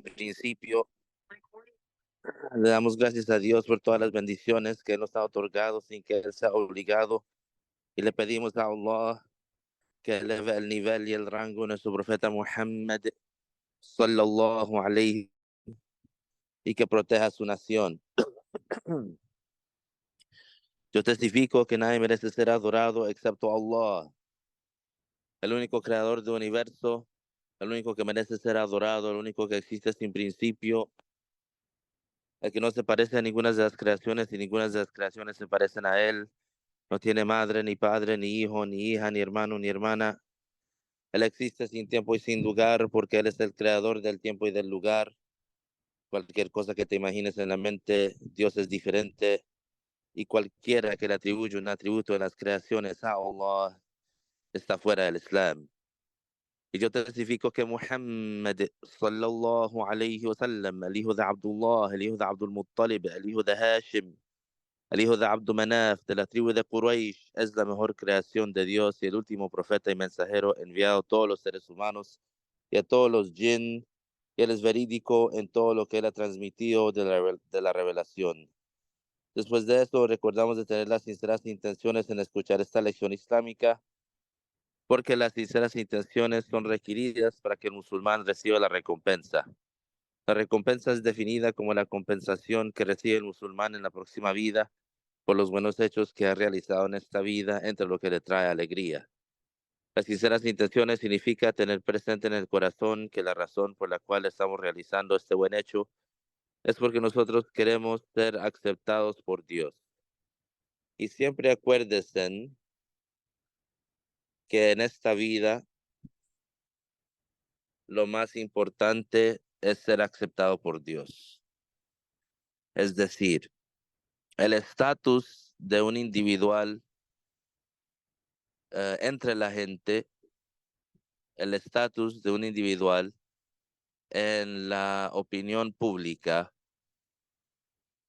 sin principio. Le damos gracias a Dios por todas las bendiciones que Él nos ha otorgado sin que Él sea obligado. Y le pedimos a Allah que eleve el nivel y el rango de nuestro profeta Muhammad sallallahu alayhi y que proteja a su nación. Yo testifico que nadie merece ser adorado excepto Allah, el único creador del universo, el único que merece ser adorado, el único que existe sin principio, el que no se parece a ninguna de las creaciones y ninguna de las creaciones se parecen a Él. No tiene madre, ni padre, ni hijo, ni hija, ni hermano, ni hermana. Él existe sin tiempo y sin lugar porque Él es el creador del tiempo y del lugar. Cualquier cosa que te imagines en la mente, Dios es diferente. Y cualquiera que le atribuye un atributo de las creaciones a Allah está fuera del Islam. Y yo testifico que Muhammad sallallahu alayhi wa sallam, el hijo de Abdullah, el hijo de Abdul Muttalib, el hijo de Hashim, el hijo de Abdu Manaf, de la tribu de Quraysh, es la mejor creación de Dios y el último profeta y mensajero enviado a todos los seres humanos y a todos los jinn, y él es verídico en todo lo que él ha transmitido de la revelación. Después de esto, recordamos de tener las sinceras intenciones en escuchar esta lección islámica, porque las sinceras intenciones son requeridas para que el musulmán reciba la recompensa. La recompensa es definida como la compensación que recibe el musulmán en la próxima vida por los buenos hechos que ha realizado en esta vida, entre lo que le trae alegría. Las sinceras intenciones significa tener presente en el corazón que la razón por la cual estamos realizando este buen hecho es porque nosotros queremos ser aceptados por Dios. Y siempre acuérdense que en esta vida lo más importante es ser aceptado por Dios. Es decir, el estatus de un individual entre la gente, el estatus de un individual en la opinión pública,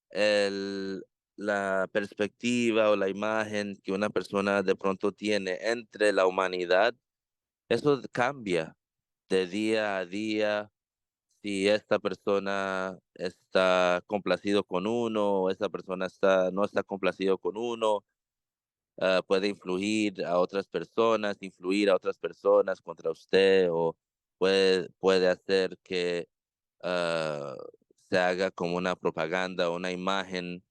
el, la perspectiva o la imagen que una persona de pronto tiene entre la humanidad, eso cambia de día a día. Si esta persona está complacido con uno o esta persona no está complacido con uno, puede influir a otras personas contra usted o puede hacer que se haga como una propaganda, una imagen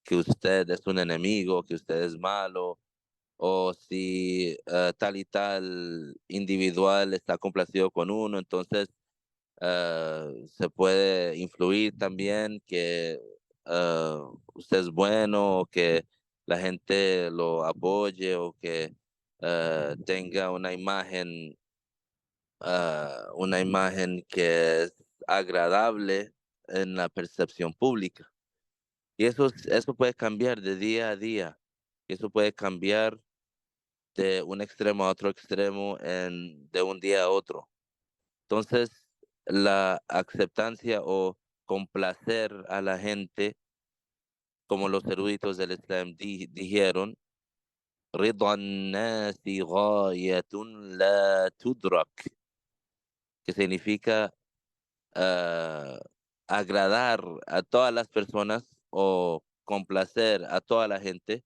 que usted es un enemigo, que usted es malo, o si tal y tal individual está complacido con uno, entonces se puede influir también que usted es bueno, o que la gente lo apoye o que tenga una imagen que es agradable en la percepción pública. Y eso puede cambiar de día a día. Eso puede cambiar de un extremo a otro extremo de un día a otro. Entonces, la aceptancia o complacer a la gente, como los eruditos del Islam dijeron, رضا الناس غاية لا تدرك, que significa ah, agradar a todas las personas o complacer a toda la gente,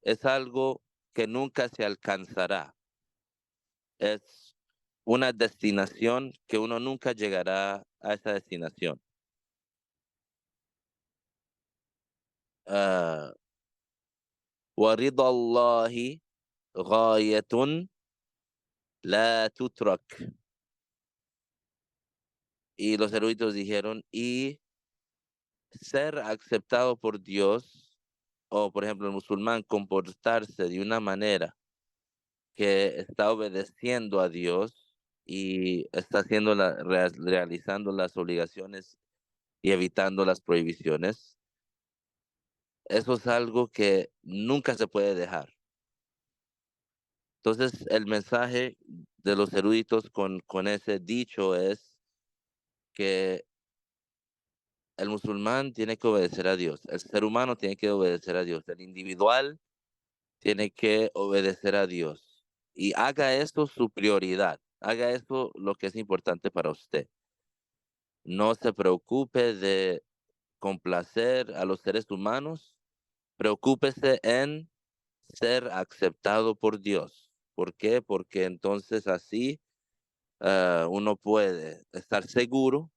es algo que nunca se alcanzará. Es una destinación que uno nunca llegará a esa destinación. Ah, ورضا الله غاية لا تترك. Y los eruditos dijeron, y ser aceptado por Dios, o por ejemplo el musulmán comportarse de una manera que está obedeciendo a Dios y está realizando las obligaciones y evitando las prohibiciones, eso es algo que nunca se puede dejar. Entonces, el mensaje de los eruditos con ese dicho es que el musulmán tiene que obedecer a Dios, el ser humano tiene que obedecer a Dios, el individual tiene que obedecer a Dios y haga esto su prioridad, haga esto lo que es importante para usted. No se preocupe de complacer a los seres humanos, preocúpese en ser aceptado por Dios. ¿Por qué? Porque entonces así uno puede estar seguro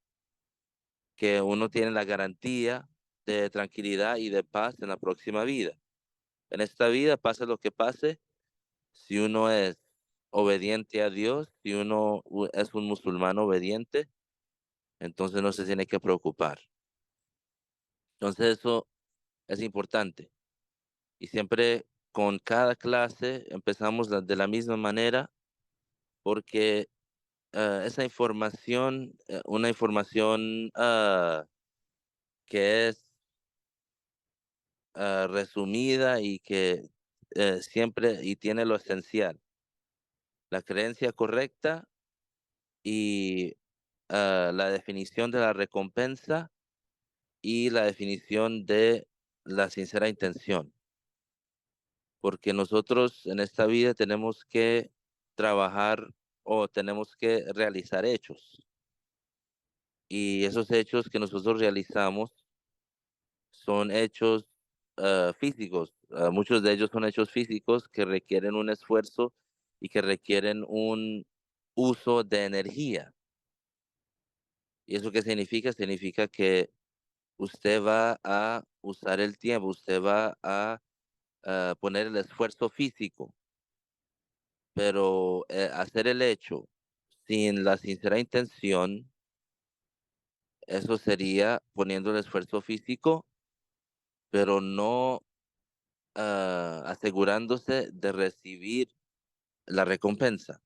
que uno tiene la garantía de tranquilidad y de paz en la próxima vida. En esta vida, pase lo que pase, si uno es obediente a Dios, si uno es un musulmán obediente, entonces no se tiene que preocupar. Entonces eso es importante. Y siempre con cada clase empezamos de la misma manera porque esa información, una información que es resumida y que siempre y tiene lo esencial, la creencia correcta y la definición de la recompensa y la definición de la sincera intención, porque nosotros en esta vida tenemos que trabajar o tenemos que realizar hechos y esos hechos que nosotros realizamos son hechos físicos. Muchos de ellos son hechos físicos que requieren un esfuerzo y que requieren un uso de energía. ¿Y eso qué significa? Significa que usted va a usar el tiempo, usted va a poner el esfuerzo físico, pero hacer el hecho sin la sincera intención, eso sería poniendo el esfuerzo físico, pero no asegurándose de recibir la recompensa.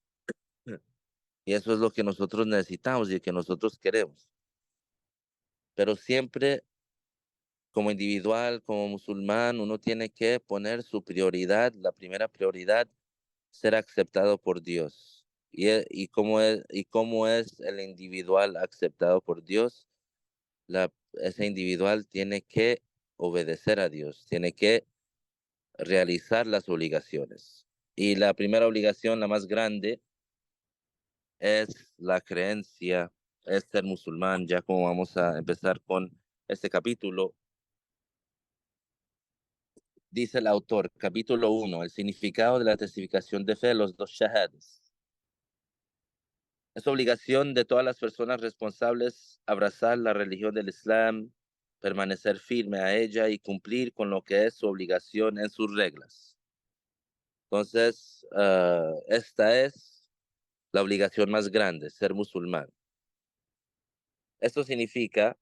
Y eso es lo que nosotros necesitamos y que nosotros queremos. Pero siempre como individual, como musulmán, uno tiene que poner su prioridad, la primera prioridad, ser aceptado por Dios. Y cómo es el individual aceptado por Dios, ese individual tiene que obedecer a Dios, tiene que realizar las obligaciones. Y la primera obligación, la más grande, es la creencia, es ser musulmán. Ya como vamos a empezar con este capítulo, dice el autor, capítulo 1, el significado de la testificación de fe, los dos shahadas. Es obligación de todas las personas responsables abrazar la religión del Islam, permanecer firme a ella y cumplir con lo que es su obligación en sus reglas. Entonces, esta es la obligación más grande, ser musulmán. Esto significa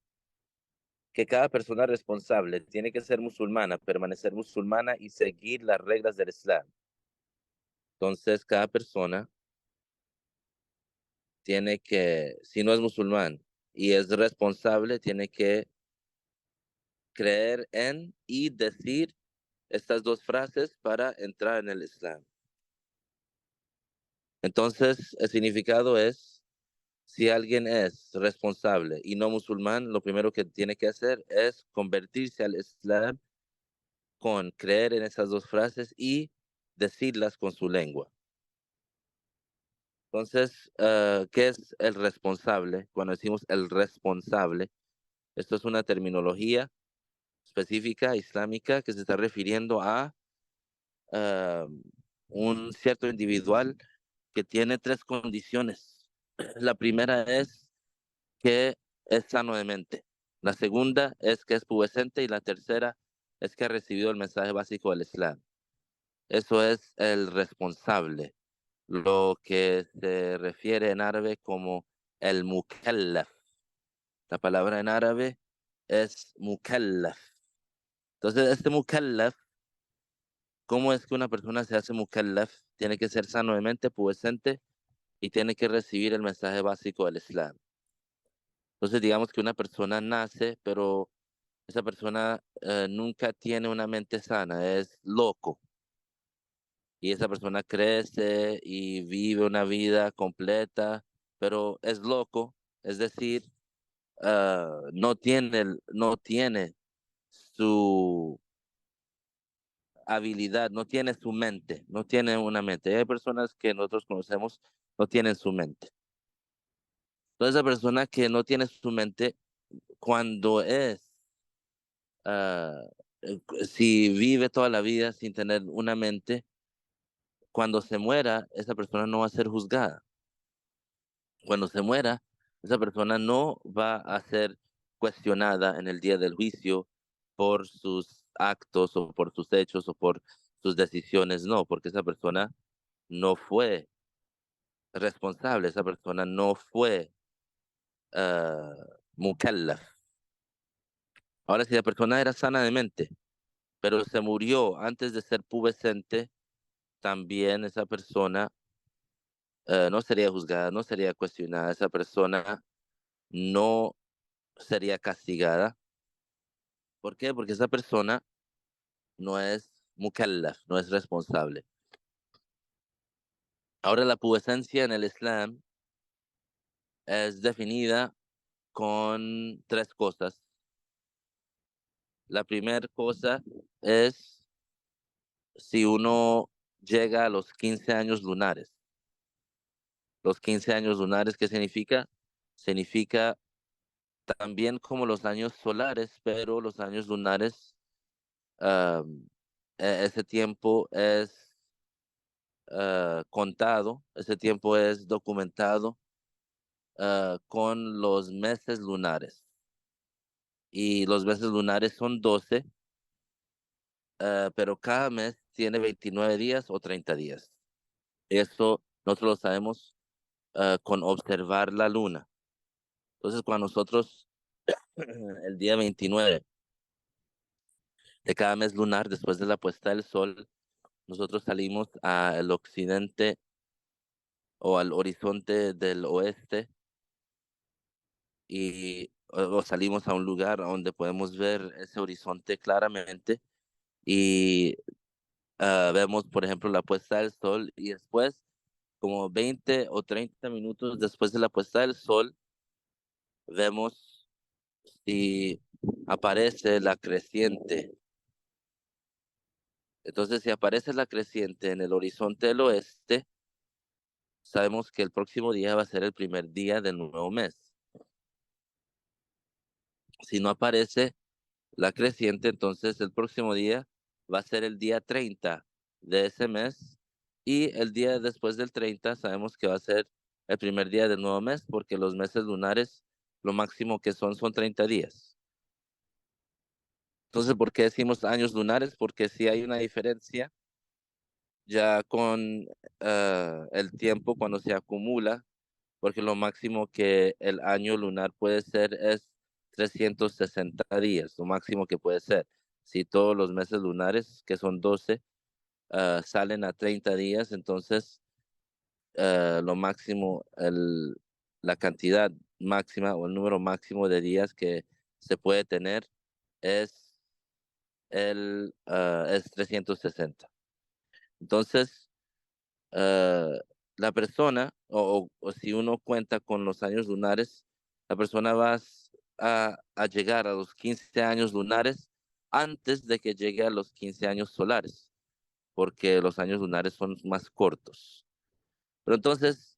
que cada persona responsable tiene que ser musulmana, permanecer musulmana y seguir las reglas del Islam. Entonces, cada persona tiene que, si no es musulmán y es responsable, tiene que creer en y decir estas dos frases para entrar en el Islam. Entonces, el significado es, si alguien es responsable y no musulmán, lo primero que tiene que hacer es convertirse al Islam con creer en esas dos frases y decirlas con su lengua. Entonces, ¿qué es el responsable? Cuando decimos el responsable, esto es una terminología específica islámica que se está refiriendo a ah, un cierto individual que tiene tres condiciones. La primera es que es sano de mente. La segunda es que es pubescente y la tercera es que ha recibido el mensaje básico del Islam. Eso es el responsable, lo que se refiere en árabe como el mukallaf. La palabra en árabe es mukallaf. Entonces, este mukallaf, ¿cómo es que una persona se hace mukallaf? Tiene que ser sano de mente, pubescente y tiene que recibir el mensaje básico del Islam. Entonces, digamos que una persona nace, pero esa persona nunca tiene una mente sana, es loco. Y esa persona crece y vive una vida completa, pero es loco, es decir, no tiene su habilidad, no tiene su mente, no tiene una mente. Hay personas que nosotros conocemos no tienen su mente. Entonces, la persona que no tiene su mente, cuando ah, si vive toda la vida sin tener una mente, cuando se muera, esa persona no va a ser juzgada. Cuando se muera, esa persona no va a ser cuestionada en el día del juicio por sus actos o por sus hechos o por sus decisiones, no, porque esa persona no fue responsable, esa persona no fue mukallaf. Ahora, si la persona era sana de mente, pero se murió antes de ser pubescente, también esa persona no sería juzgada, no sería cuestionada, esa persona no sería castigada. ¿Por qué? Porque esa persona no es mukallaf, no es responsable. Ahora, la pubescencia en el Islam es definida con tres cosas. La primera cosa es si uno llega a los 15 años lunares. Los 15 años lunares, ¿qué significa? Significa también como los años solares, pero los años lunares, ese tiempo es contado, ese tiempo es documentado con los meses lunares. Y los meses lunares son 12, pero cada mes tiene 29 días o 30 días. Eso nosotros lo sabemos con observar la luna. Entonces, cuando nosotros el día 29 de cada mes lunar, después de la puesta del sol, nosotros salimos al occidente o al horizonte del oeste y o salimos a un lugar donde podemos ver ese horizonte claramente y vemos, por ejemplo, la puesta del sol y después, como 20 o 30 minutos después de la puesta del sol, vemos si aparece la creciente. Entonces, si aparece la creciente en el horizonte del oeste, sabemos que el próximo día va a ser el primer día del nuevo mes. Si no aparece la creciente, entonces el próximo día va a ser el día 30 de ese mes y el día después del 30 sabemos que va a ser el primer día del nuevo mes porque los meses lunares lo máximo que son 30 días. Entonces, ¿por qué decimos años lunares? Porque si hay una diferencia ya con el tiempo cuando se acumula, porque lo máximo que el año lunar puede ser es 360 días, lo máximo que puede ser. Si todos los meses lunares, que son 12, salen a 30 días, entonces lo máximo, la cantidad máxima o el número máximo de días que se puede tener es, es 360. Entonces, eh, la persona, o si uno cuenta con los años lunares, la persona va a llegar a los 15 años lunares antes de que llegue a los 15 años solares, porque los años lunares son más cortos. Pero entonces,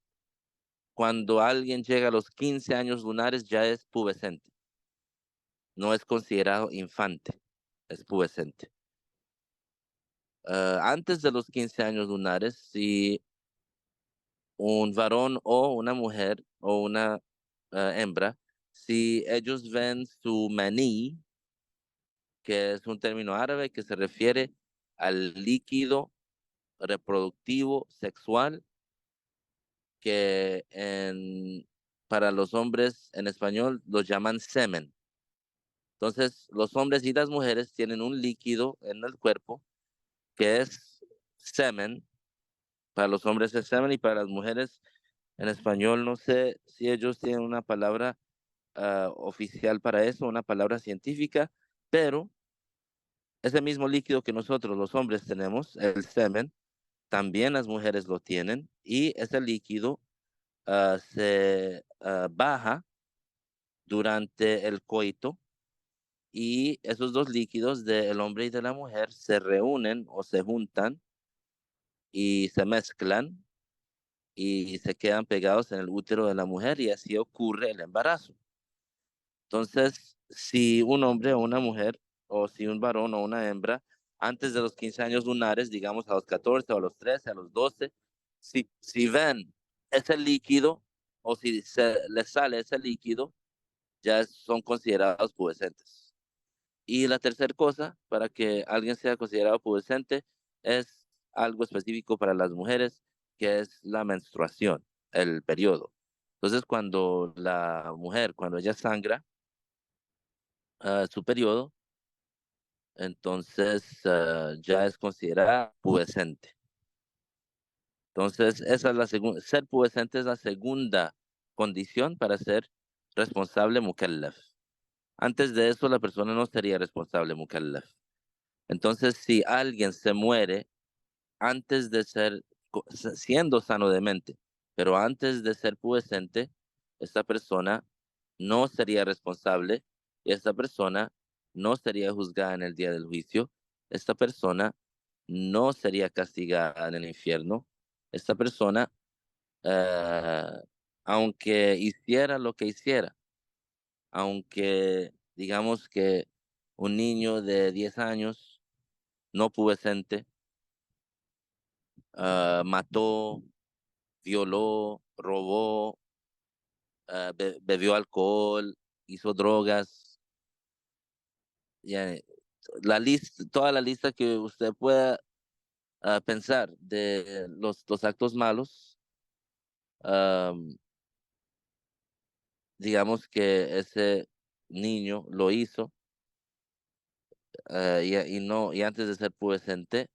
cuando alguien llega a los 15 años lunares, ya es pubescente, no es considerado infante, es pubescente. Antes de los 15 años lunares, si un varón o una mujer o una hembra, si ellos ven su maní, que es un término árabe que se refiere al líquido reproductivo sexual que para los hombres en español lo llaman semen. Entonces, los hombres y las mujeres tienen un líquido en el cuerpo que es semen. Para los hombres es semen y para las mujeres en español no sé si ellos tienen una palabra oficial para eso, una palabra científica, pero ese mismo líquido que nosotros los hombres tenemos, el semen, también las mujeres lo tienen y ese líquido se baja durante el coito y esos dos líquidos del hombre y de la mujer se reúnen o se juntan y se mezclan y se quedan pegados en el útero de la mujer y así ocurre el embarazo. Entonces, si un hombre o una mujer, o si un varón o una hembra, antes de los 15 años lunares, digamos a los 14 o a los 13, a los 12, si ven ese líquido o si se les sale ese líquido, ya son considerados pubescentes. Y la tercera cosa, para que alguien sea considerado pubescente, es algo específico para las mujeres, que es la menstruación, el periodo. Entonces, cuando la mujer, cuando ella sangra, su periodo, entonces ya es considerada pubescente. Entonces, esa es la segunda, ser pubescente es la segunda condición para ser responsable mukallaf. Antes de eso, la persona no sería responsable mukallaf. Entonces, si alguien se muere antes de ser, siendo sano de mente, pero antes de ser pubescente, esta persona no sería responsable y esta persona no sería juzgada en el día del juicio. Esta persona no sería castigada en el infierno. Esta persona, eh, aunque hiciera lo que hiciera, aunque digamos que un niño de 10 años no pubescente mató, violó, robó, bebió alcohol, hizo drogas, ya, la lista, toda la lista que usted pueda pensar de los actos malos, am, digamos que ese niño lo hizo y antes de ser pubescente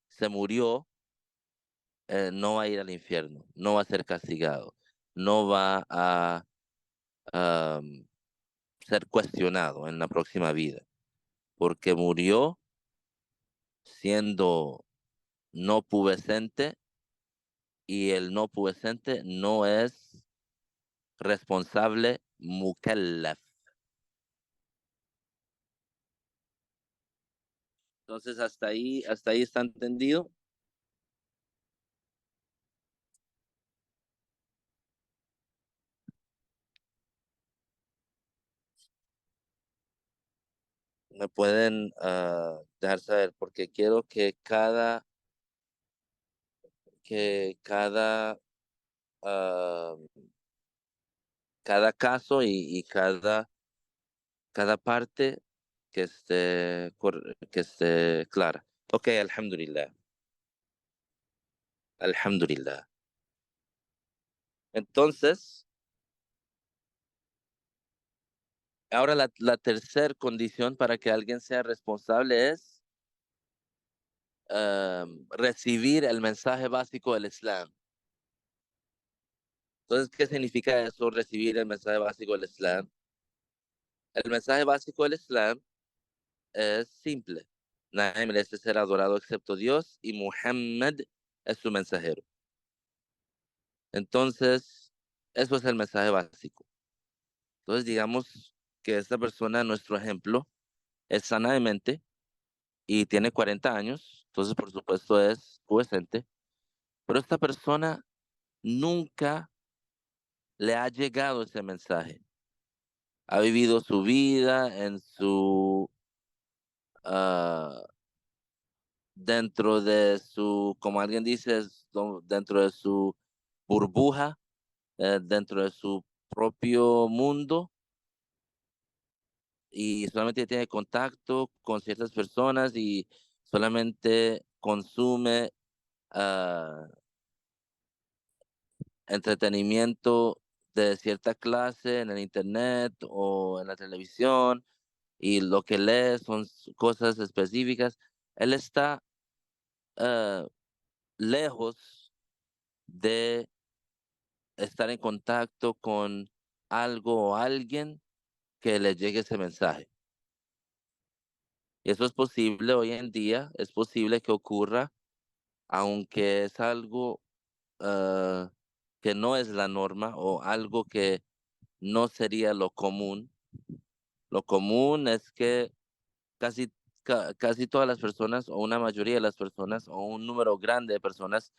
se murió, no va a ir al infierno, no va a ser castigado, no va a am, ser cuestionado en la próxima vida, porque murió siendo no pubescente y el no pubescente no es responsable mukallaf. Entonces hasta ahí está entendido. Me pueden dejar saber porque quiero que ah, cada caso y cada parte que esté clara. Ok, alhamdulillah, alhamdulillah. Entonces, ahora la tercera condición para que alguien sea responsable es recibir el mensaje básico del Islam. Entonces, ¿qué significa eso, recibir el mensaje básico del Islam? El mensaje básico del Islam es simple. Nadie merece ser adorado excepto Dios y Muhammad es su mensajero. Entonces, eso es el mensaje básico. Entonces, digamos que esta persona, nuestro ejemplo, es sana de mente y tiene 40 años, entonces por supuesto es pubescente, pero esta persona nunca le ha llegado ese mensaje. Ha vivido su vida en ah, dentro de su, como alguien dice, dentro de su burbuja, dentro de su propio mundo y solamente tiene contacto con ciertas personas y solamente consume ah, entretenimiento de cierta clase en el internet o en la televisión y lo que lee son cosas específicas. Él está eh, lejos de estar en contacto con algo o alguien que le llegue ese mensaje. Y eso es posible hoy en día, es posible que ocurra, aunque es algo eh, que no es la norma o algo que no sería lo común. Lo común es que casi, casi todas las personas o una mayoría de las personas o un número grande de personas,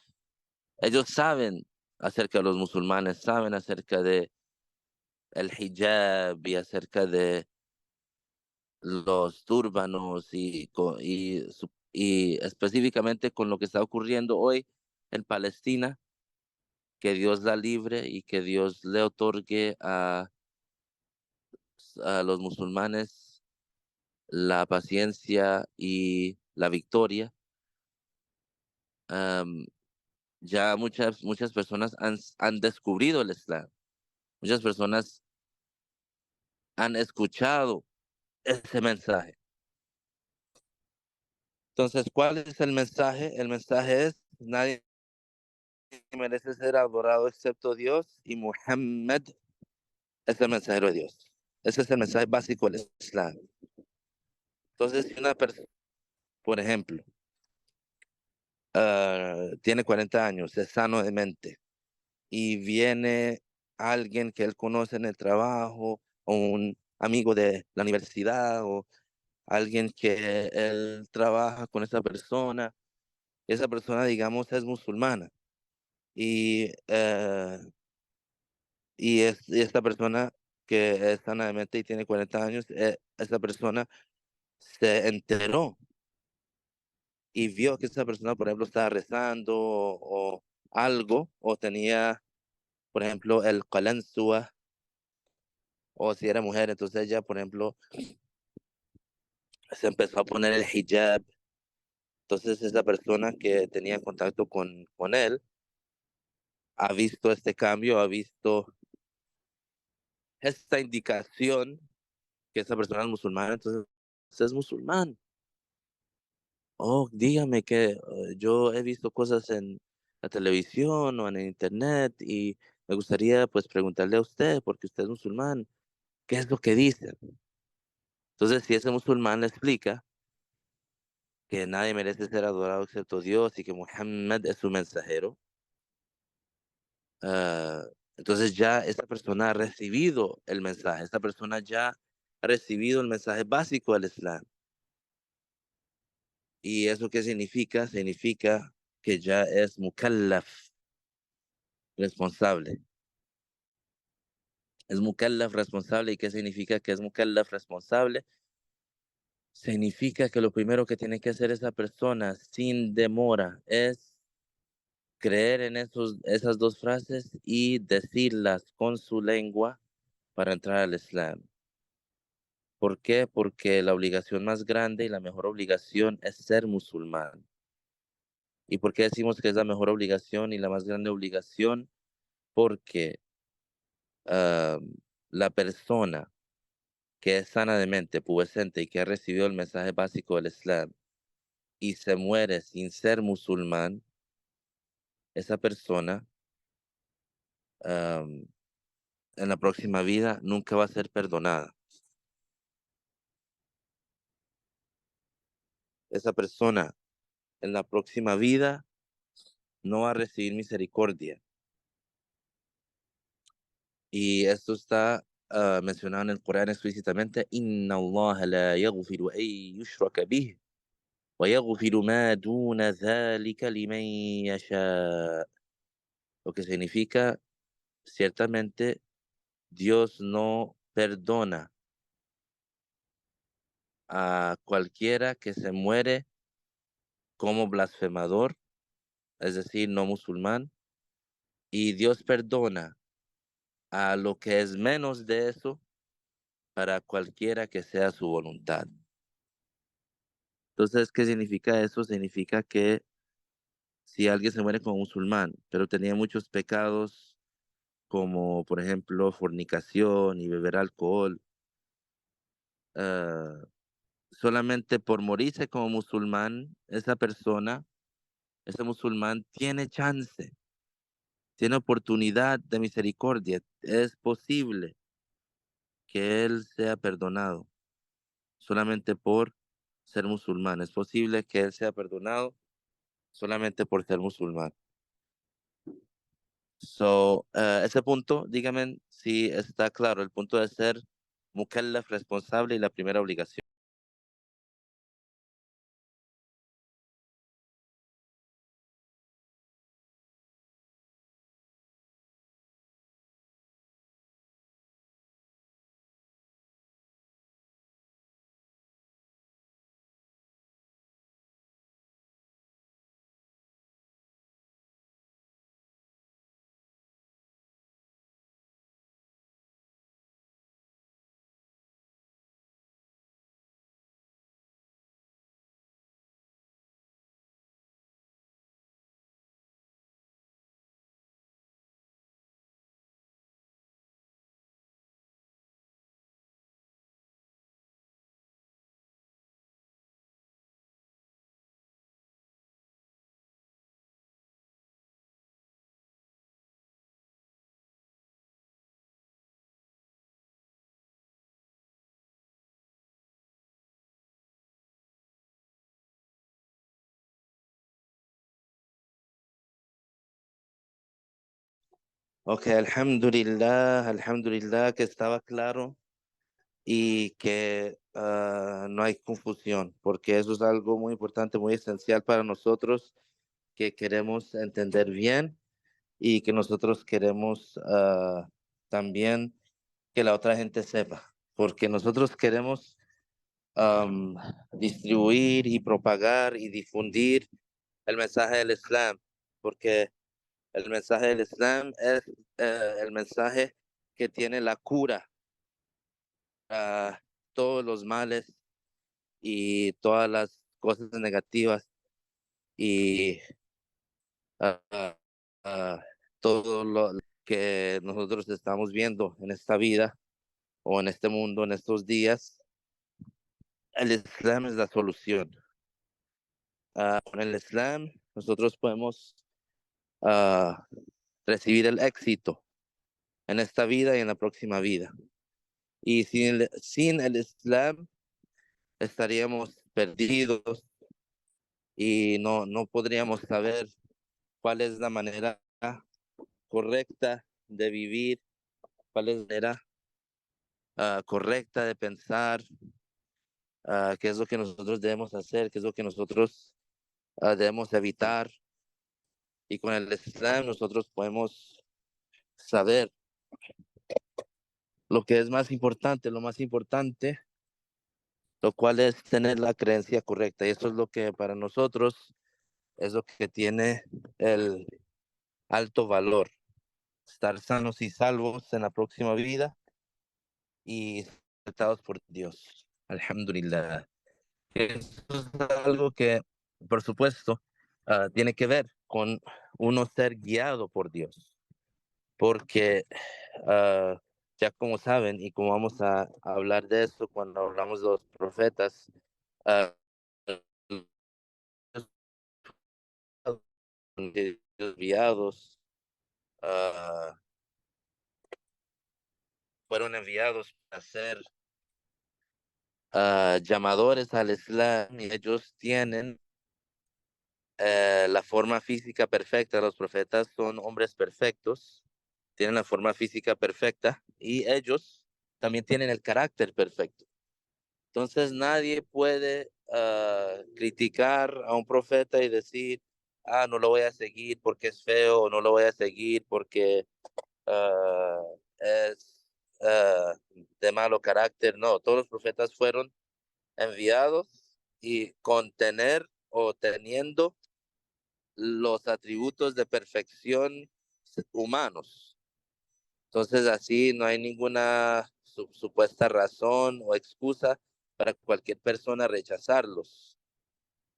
ellos saben acerca de los musulmanes, saben acerca de el hijab y acerca de los túrbanos y específicamente con lo que está ocurriendo hoy en Palestina, que Dios la libre y que Dios le otorgue a los musulmanes la paciencia y la victoria. Am, ya muchas personas han descubrido el Islam. Muchas personas han escuchado ese mensaje. Entonces, ¿cuál es el mensaje? El mensaje es, nadie merece ser adorado excepto Dios y Muhammad es el mensajero de Dios. Ese es el mensaje básico del Islam. Entonces, si una persona, por ejemplo, tiene 40 años, es sano de mente y viene alguien que él conoce en el trabajo o un amigo de la universidad o alguien que él trabaja con esa persona, digamos, es musulmana y, y esta persona que es sana de mente y tiene 40 años, esa persona se enteró y vio que esa persona, por ejemplo, estaba rezando o algo, o tenía, por ejemplo, el qalansua, o si era mujer, entonces ella, por ejemplo, se empezó a poner el hijab. Entonces esa persona que tenía contacto con él ha visto este cambio, ha visto esta indicación que esa persona es musulmana, entonces es musulmán. Oh, dígame que yo he visto cosas en la televisión o en el internet y me gustaría pues preguntarle a usted, porque usted es musulmán, ¿qué es lo que dicen? Entonces, si ese musulmán le explica que nadie merece ser adorado excepto Dios y que Muhammad es su mensajero, ah, entonces ya esa persona ha recibido el mensaje, esa persona ya ha recibido el mensaje básico del Islam. ¿Y eso qué significa? Significa que ya es mukallaf, responsable. Es mukallaf responsable. ¿Y qué significa que es mukallaf responsable? Significa que lo primero que tiene que hacer esa persona sin demora es creer en esas dos frases y decirlas con su lengua para entrar al Islam. ¿Por qué? Porque la obligación más grande y la mejor obligación es ser musulmán. ¿Y por qué decimos que es la mejor obligación y la más grande obligación? Porque ah, la persona que es sana de mente, pubescente y que ha recibido el mensaje básico del Islam y se muere sin ser musulmán, esa persona am, en la próxima vida nunca va a ser perdonada. Esa persona en la próxima vida no va a recibir misericordia. Y esto está mencionado en el Corán explícitamente. Inna Allah la yaghfiru an yushraka bih wa yaghfiru ma duna dhalika liman yasha. Lo que significa, ciertamente, Dios no perdona a cualquiera que se muere como blasfemador, es decir, no musulmán, y Dios perdona a lo que es menos de eso para cualquiera que sea su voluntad. Entonces, ¿qué significa eso? Significa que si alguien se muere como musulmán, pero tenía muchos pecados, como por ejemplo fornicación y beber alcohol, ah, solamente por morirse como musulmán, esa persona, ese musulmán tiene chance, tiene oportunidad de misericordia. Es posible que él sea perdonado solamente por ser musulmán. Es posible que él sea perdonado solamente por ser musulmán. So, ese punto, dígame si está claro, el punto de ser mukallaf responsable y la primera obligación. Ok, alhamdulillah que estaba claro y que no hay confusión, porque eso es algo muy importante, muy esencial para nosotros que queremos entender bien y que nosotros queremos también que la otra gente sepa, porque nosotros queremos am, distribuir y propagar y difundir el mensaje del Islam, porque el mensaje del Islam es el mensaje que tiene la cura a todos los males y todas las cosas negativas y ah, ah, ah, todo lo que nosotros estamos viendo en esta vida o en este mundo, en estos días. El Islam es la solución. Con el Islam nosotros podemos ah, recibir el éxito en esta vida y en la próxima vida. Y sin el Islam estaríamos perdidos y no podríamos saber cuál es la manera correcta de vivir, cuál es la manera correcta de pensar, qué es lo que nosotros debemos hacer, qué es lo que nosotros debemos evitar. Y con el Islam nosotros podemos saber lo que es más importante, lo más importante, lo cual es tener la creencia correcta. Y eso es lo que para nosotros es lo que tiene el alto valor. Estar sanos y salvos en la próxima vida y tratados por Dios. Alhamdulillah. Eso es algo que, por supuesto, tiene que ver con uno ser guiado por Dios. Porque ah, ya como saben, y como vamos a hablar de eso cuando hablamos de los profetas, ah, los enviados ah, fueron enviados a ser llamadores al Islam y ellos tienen la forma física perfecta. Los profetas son hombres perfectos, tienen la forma física perfecta y ellos también tienen el carácter perfecto. Entonces nadie puede criticar a un profeta y decir, no lo voy a seguir porque es feo, o no lo voy a seguir porque ah, es de malo carácter. No, todos los profetas fueron enviados y con tener o teniendo los atributos de perfección humanos. Entonces así no hay ninguna supuesta razón o excusa para cualquier persona rechazarlos.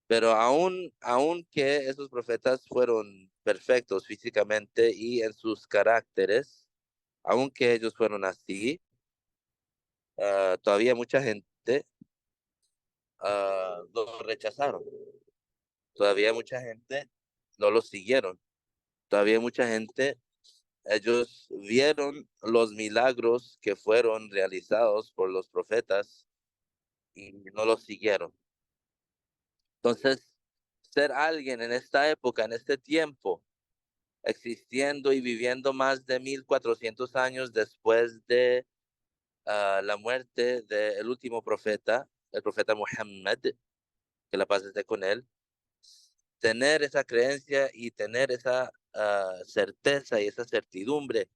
Pero aun que esos profetas fueron perfectos físicamente y en sus caracteres, aunque ellos fueron así, todavía mucha gente los rechazaron. Todavía mucha gente no los siguieron. Todavía mucha gente, ellos vieron los milagros que fueron realizados por los profetas y no los siguieron. Entonces, ser alguien en esta época, en este tiempo, existiendo y viviendo más de 1400 años después de la muerte del último profeta, el profeta Muhammad, que la paz esté con él, tener esa creencia y tener esa certeza y esa certidumbre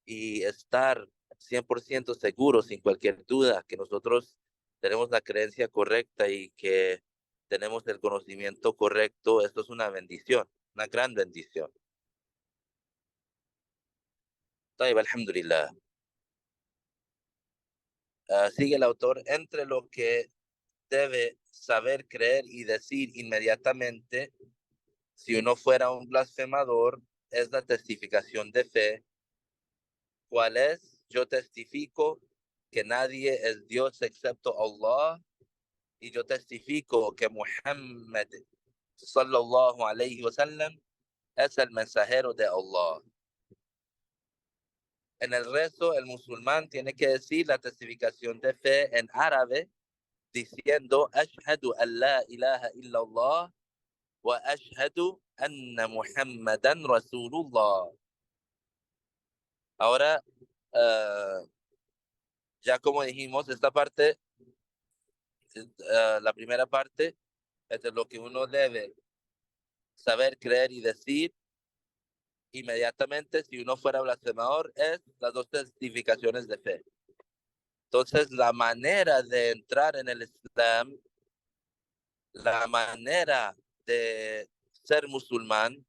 y estar 100% seguros, sin cualquier duda, que nosotros tenemos la creencia correcta y que tenemos el conocimiento correcto, esto es una bendición, una gran bendición. طيب, alhamdulillah. Sigue el autor, entre lo que debe saber, creer y decir inmediatamente si uno fuera un blasfemador es la testificación de fe. ¿Cuál es? Yo testifico que nadie es Dios excepto Allah y yo testifico que Muhammad sallallahu alayhi wa sallam es el mensajero de Allah. En el resto, el musulmán tiene que decir la testificación de fe en árabe diciendo ashhadu an la ilaha illallah wa ashhadu anna Muhammadan Rasulullah. Ahora, ya como dijimos, esta parte, la primera parte, es de lo que uno debe saber, creer y decir inmediatamente si uno fuera blasfemador, es las dos testificaciones de fe. Entonces, la manera de entrar en el Islam, la manera de ser musulmán,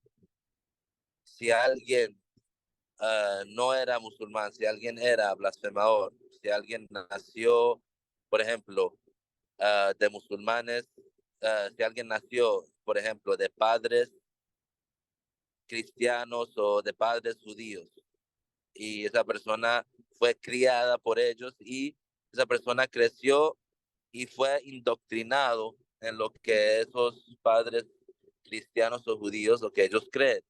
si alguien no era musulmán, si alguien era blasfemador, si alguien nació, por ejemplo, de musulmanes, si alguien nació, por ejemplo, de padres cristianos o de padres judíos, y esa persona fue criada por ellos y esa persona creció y fue indoctrinado en lo que esos padres cristianos o judíos, lo que ellos creen.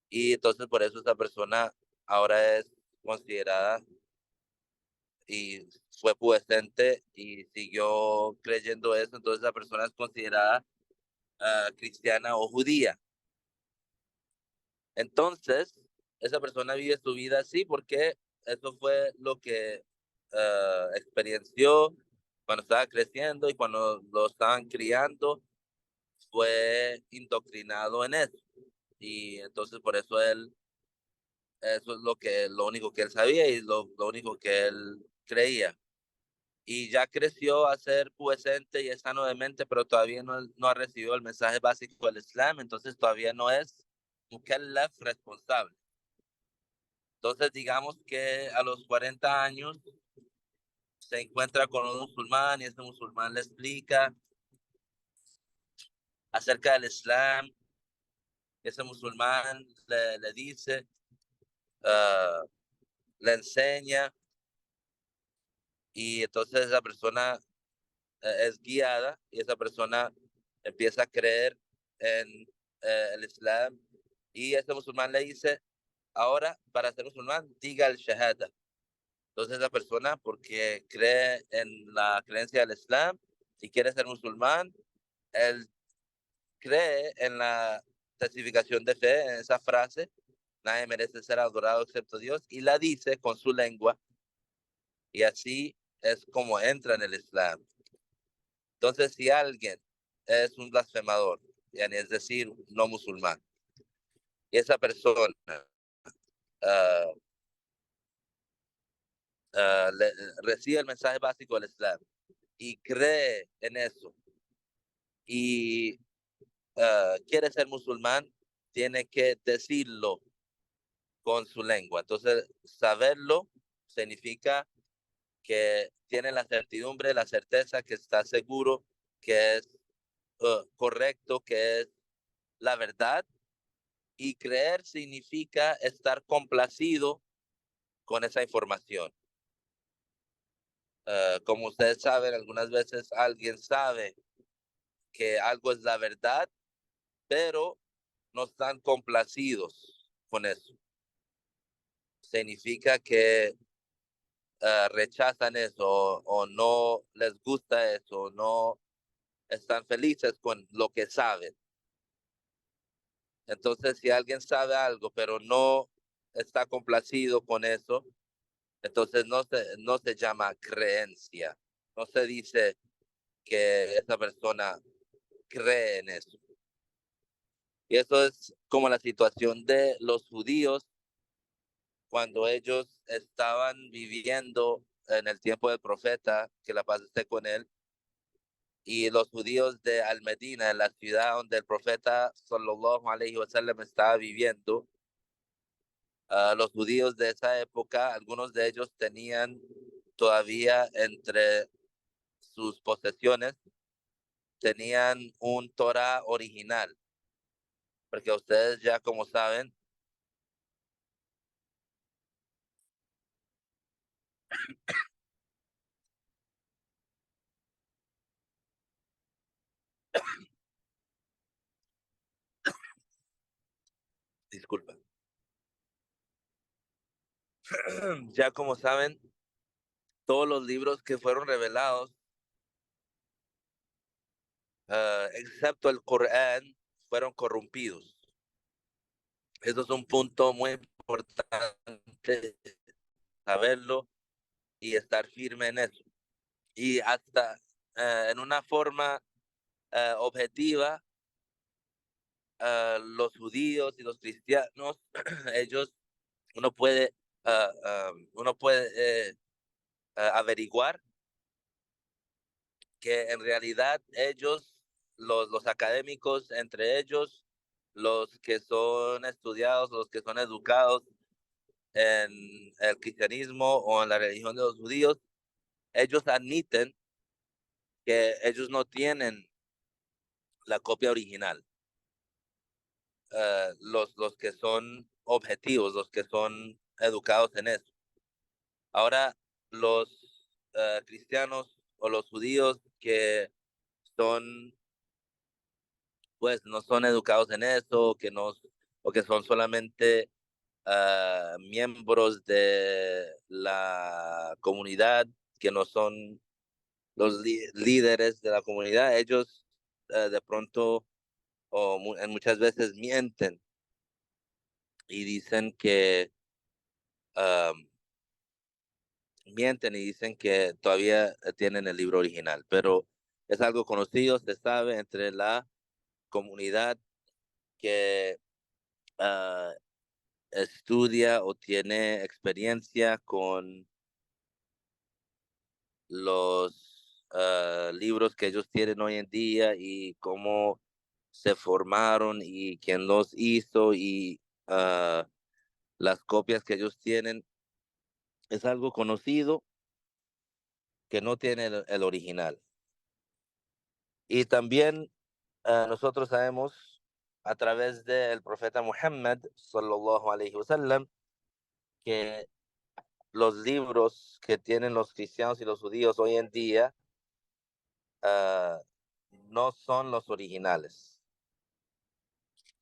Y entonces por eso esa persona ahora es considerada y fue pubescente y siguió creyendo eso, entonces la persona es considerada cristiana o judía. Entonces, esa persona vive su vida así porque eso fue lo que experienciou cuando estaba creciendo y cuando lo estaban criando, fue indoctrinado en eso. Y entonces por eso él, eso es lo único que él sabía y lo único que él creía. Y ya creció a ser pubescente y es sano de mente, pero todavía no ha recibido el mensaje básico del Islam, entonces todavía no es mukallaf responsable. Entonces, digamos que a los 40 años se encuentra con un musulmán y este musulmán le explica acerca del Islam. Ese musulmán le dice, uh, le enseña y entonces esa persona es guiada y esa persona empieza a creer en el Islam y este musulmán le dice, ahora para ser musulmán, diga el shahada. Entonces esa persona, porque cree en la creencia del Islam y quiere ser musulmán, él cree en la testificación de fe, en esa frase, nadie merece ser adorado excepto Dios, y la dice con su lengua, y así es como entra en el Islam. Entonces, si alguien es un blasfemador, es decir, no musulmán, y esa persona uh, recibe el mensaje básico del Islam y cree en eso, y quiere ser musulmán, tiene que decirlo con su lengua. Entonces, saberlo significa que tiene la certidumbre, la certeza, que está seguro que es correcto, que es la verdad. Y creer significa estar complacido con esa información. Como ustedes saben, algunas veces alguien sabe que algo es la verdad, pero no están complacidos con eso. Significa que rechazan eso o no les gusta eso, no están felices con lo que saben. Entonces, si alguien sabe algo, pero no está complacido con eso, entonces no se llama creencia. No se dice que esa persona cree en eso. Y eso es como la situación de los judíos cuando ellos estaban viviendo en el tiempo del profeta, que la paz esté con él, y los judíos de Al-Medina, en la ciudad donde el profeta sallallahu alaihi wasallam estaba viviendo. Los judíos de esa época, algunos de ellos tenían todavía entre sus posesiones, tenían un Torah original, porque ustedes ya como saben, disculpa, ya como saben, todos los libros que fueron revelados, excepto el Corán, fueron corrompidos. Eso es un punto muy importante saberlo y estar firme en eso. Y hasta en una forma objetiva, los judíos y los cristianos, ellos, uno puede, uno puede averiguar que en realidad ellos, los académicos, entre ellos, los que son estudiados, los que son educados en el cristianismo o en la religión de los judíos, ellos admiten que ellos no tienen la copia original. Los que son objetivos, los que son educados en eso. Ahora, los cristianos o los judíos que son, pues, no son educados en eso, que no, o que son solamente miembros de la comunidad, que no son los líderes de la comunidad, ellos de pronto o muchas veces mienten y dicen que mienten y dicen que todavía tienen el libro original, pero es algo conocido, se sabe entre la comunidad que ah, estudia o tiene experiencia con los libros que ellos tienen hoy en día y cómo se formaron y quién los hizo y las copias que ellos tienen. Es algo conocido que no tiene el original. Y también nosotros sabemos a través del profeta Muhammad, sallallahu alaihi wasallam, que los libros que tienen los cristianos y los judíos hoy en día ah, no son los originales.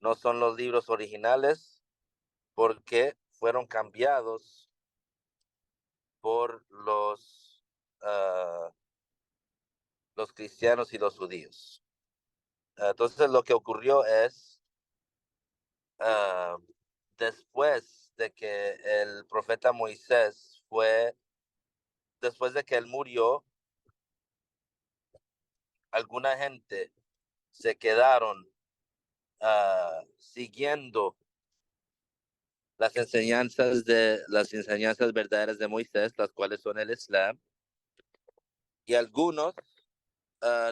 No son los libros originales porque fueron cambiados por los cristianos y los judíos. Entonces lo que ocurrió es, ah, después de que el profeta Moisés después de que él murió, alguna gente se quedaron siguiendo las enseñanzas verdaderas de Moisés, las cuales son el Islam, y algunos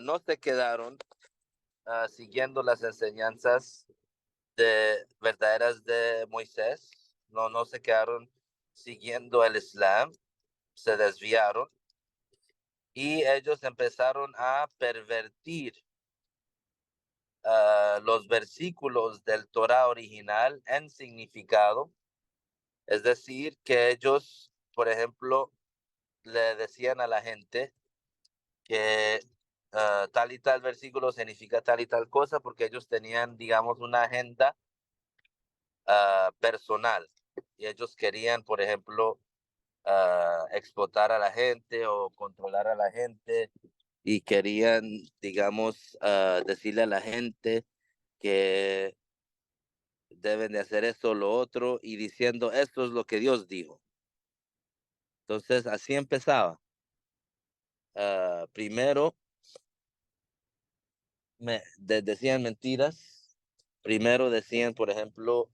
no se quedaron siguiendo las enseñanzas verdaderas de Moisés, no se quedaron siguiendo el Islam, se desviaron y ellos empezaron a pervertir los versículos del Torah original en significado. Es decir, que ellos, por ejemplo, le decían a la gente que tal y tal versículo significa tal y tal cosa porque ellos tenían, digamos, una agenda personal y ellos querían, por ejemplo, explotar a la gente o controlar a la gente y querían, digamos, decirle a la gente que deben de hacer esto o lo otro y diciendo esto es lo que Dios dijo. Entonces así empezaba. Primero decían mentiras. Primero decían, por ejemplo,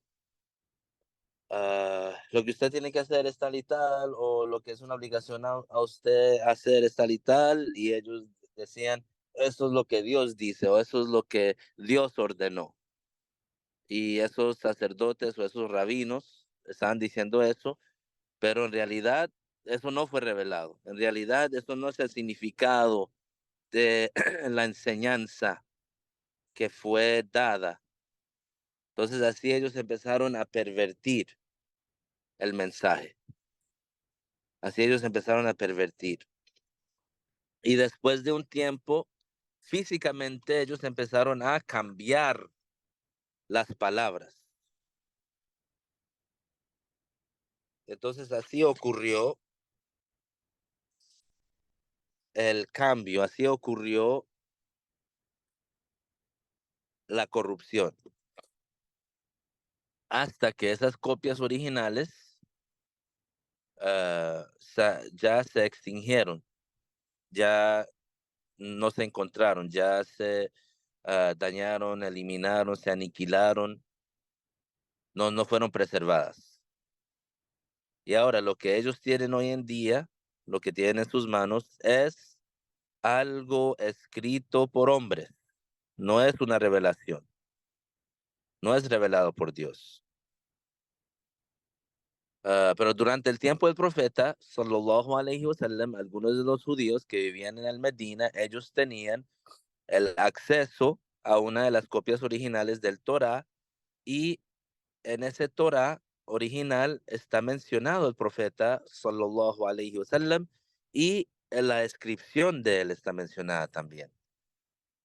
lo que usted tiene que hacer es tal y tal, o lo que es una obligación a usted hacer es tal y tal, y ellos decían, eso es lo que Dios dice, o eso es lo que Dios ordenó. Y esos sacerdotes o esos rabinos estaban diciendo eso, pero en realidad eso no fue revelado. En realidad eso no es el significado de la enseñanza que fue dada. Entonces así ellos empezaron a pervertir el mensaje. Así ellos empezaron a pervertir. Y después de un tiempo, físicamente ellos empezaron a cambiar las palabras. Entonces así ocurrió el cambio, así ocurrió la corrupción. hasta que esas copias originales ya se extinguieron, ya no se encontraron, ya se dañaron, eliminaron, se aniquilaron, no fueron preservadas. Y ahora lo que ellos tienen hoy en día, lo que tienen en sus manos es algo escrito por hombres, no es una revelación, no es revelado por Dios. Pero durante el tiempo del profeta, sallallahu alaihi wasallam, algunos de los judíos que vivían en el Medina, ellos tenían el acceso a una de las copias originales del Torá, y en ese Torá original está mencionado el profeta sallallahu alaihi wasallam, y en la descripción de él está mencionada también.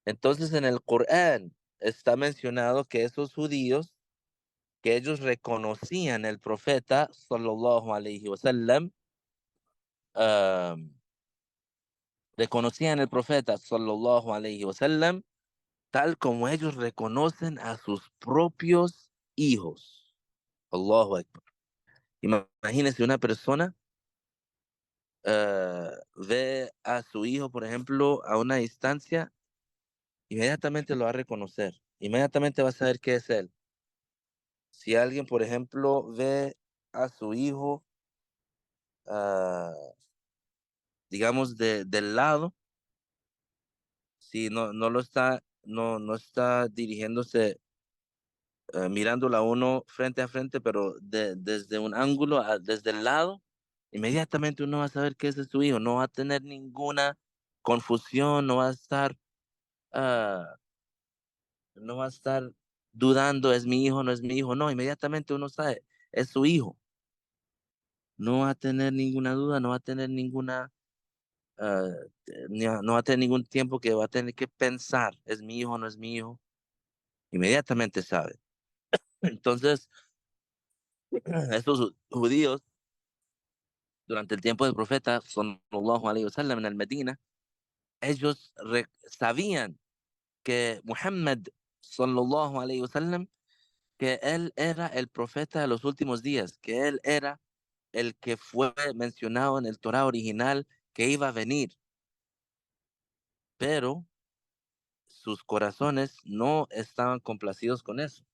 Entonces en el Corán está mencionado que esos judíos, que ellos reconocían el profeta sallallahu alaihi wasallam, ah, reconocían el profeta sallallahu alaihi wasallam tal como ellos reconocen a sus propios hijos. Allahu Akbar. Imagínense una persona ve a su hijo, por ejemplo, a una distancia, inmediatamente lo va a reconocer, inmediatamente va a saber que es él. Si alguien, por ejemplo, ve a su hijo, ah, digamos, del lado, si no lo está, no está dirigiéndose, mirándola a uno frente a frente, pero desde un ángulo, desde el lado, inmediatamente uno va a saber que ese es su hijo, no va a tener ninguna confusión, ah, no va a estar dudando, es mi hijo, no es mi hijo, no, inmediatamente uno sabe, es su hijo, no va a tener ninguna duda, no va a tener ninguna, ah, no va a tener ningún tiempo que va a tener que pensar, es mi hijo, no es mi hijo, inmediatamente sabe. Entonces, estos judíos, durante el tiempo del profeta, sallallahu alaihi wasallam, en el Medina, ellos sabían que Muhammad, sallallahu alaihi wasallam, que él era el profeta de los últimos días, que él era el que fue mencionado en el Torá original que iba a venir, pero sus corazones no estaban complacidos con eso,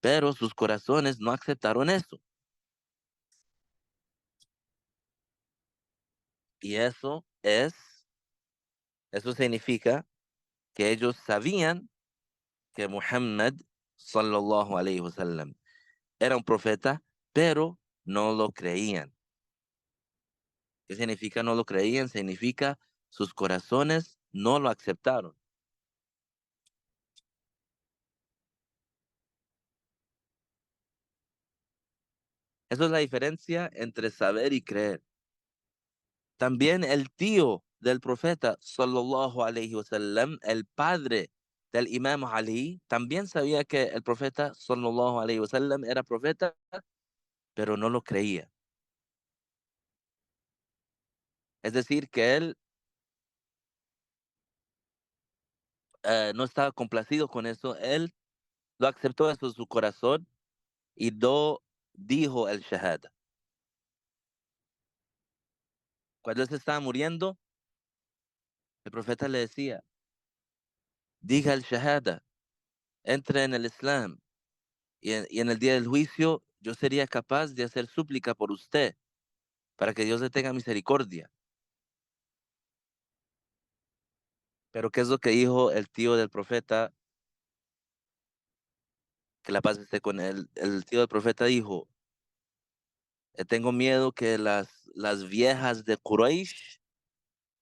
pero sus corazones no aceptaron eso. Y eso significa que ellos sabían que Muhammad, sallallahu alaihi wasallam, era un profeta, pero no lo creían. ¿Qué significa no lo creían? Significa sus corazones no lo aceptaron. Esa es la diferencia entre saber y creer. También el tío del profeta, sallallahu alaihi wasallam, el padre del imam Ali, también sabía que el profeta, sallallahu alaihi wasallam, era profeta, pero no lo creía. Es decir, que él no estaba complacido con eso, él lo aceptó eso en su corazón y no dijo el shahada. Cuando él se estaba muriendo, el profeta le decía, diga el shahada, entre en el Islam, y en el día del juicio yo sería capaz de hacer súplica por usted para que Dios le tenga misericordia. Pero ¿qué es lo que dijo el tío del profeta? Que la paz esté con él. El tío del profeta dijo, tengo miedo que las viejas de Quraysh,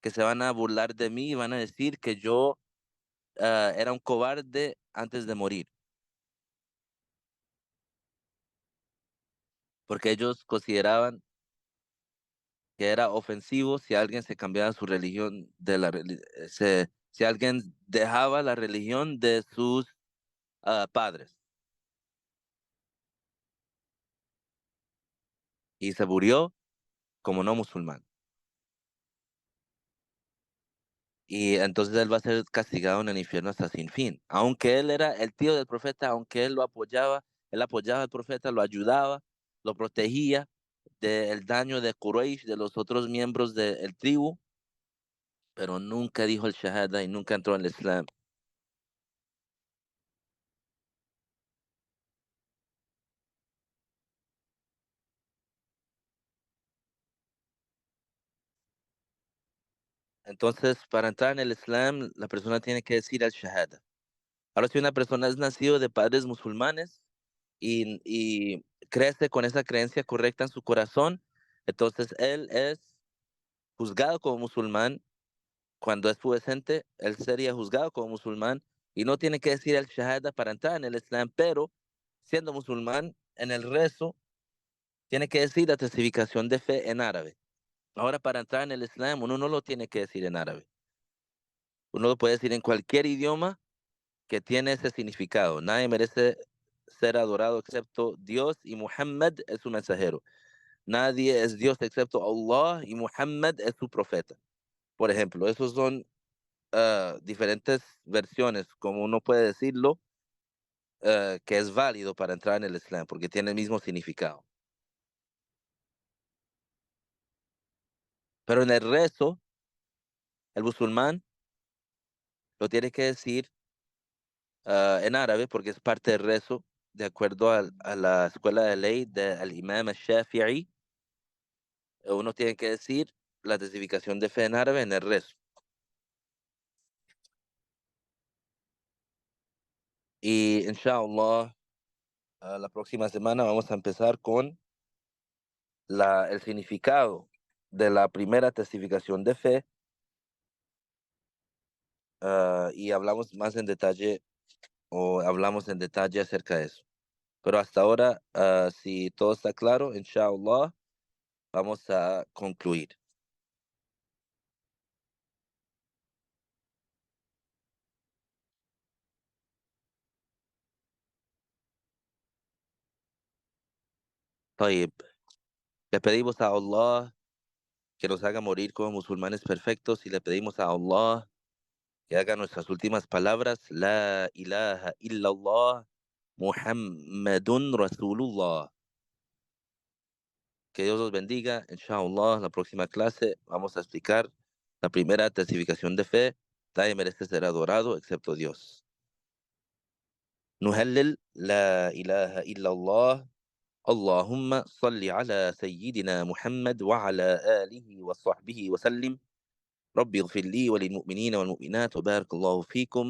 que se van a burlar de mí y van a decir que yo era un cobarde antes de morir, porque ellos consideraban que era ofensivo si alguien se cambiaba su religión si alguien dejaba la religión de sus padres y se murió como no musulmán. y entonces él va a ser castigado en el infierno hasta sin fin. Aunque él era el tío del profeta, aunque él apoyaba al profeta, lo ayudaba, lo protegía del daño de Quraysh, de los otros miembros del tribu, pero nunca dijo el Shahada y nunca entró en el Islam. Entonces, para entrar en el Islam, la persona tiene que decir el Shahada. Ahora, si una persona es nacido de padres musulmanes y crece con esa creencia correcta en su corazón, entonces él es juzgado como musulmán. Cuando es pubescente, él sería juzgado como musulmán y no tiene que decir el Shahada para entrar en el Islam, pero siendo musulmán, en el rezo, tiene que decir la testificación de fe en árabe. Ahora, para entrar en el Islam, uno no lo tiene que decir en árabe. Uno lo puede decir en cualquier idioma que tiene ese significado. Nadie merece ser adorado excepto Dios y Muhammad es su mensajero. Nadie es Dios excepto Allah y Muhammad es su profeta. Por ejemplo, esos son diferentes versiones, como uno puede decirlo, que es válido para entrar en el Islam, porque tiene el mismo significado. Pero en el rezo, el musulmán lo tiene que decir en árabe, porque es parte del rezo, de acuerdo a la escuela de ley del Imam al-Shafi'i. Uno tiene que decir la testificación de fe en árabe en el rezo. Y inshallah, la próxima semana vamos a empezar con el significado de la primera testificación de fe, y hablamos más en detalle o hablamos en detalle acerca de eso. Pero hasta ahora, si todo está claro, inshallah, vamos a concluir. طيب, le pedimos a Allah que nos haga morir como musulmanes perfectos y le pedimos a Allah que haga nuestras últimas palabras, La ilaha illallah, Muhammadun Rasulullah. Que Dios los bendiga. Inshallah, la próxima clase vamos a explicar la primera testificación de fe. Nadie merece ser adorado excepto Dios. نهلل لا إله إلا الله اللهم صل على سيدنا محمد وعلى آله وصحبه وسلم ربي اغفر لي وللمؤمنين والمؤمنات وبارك الله فيكم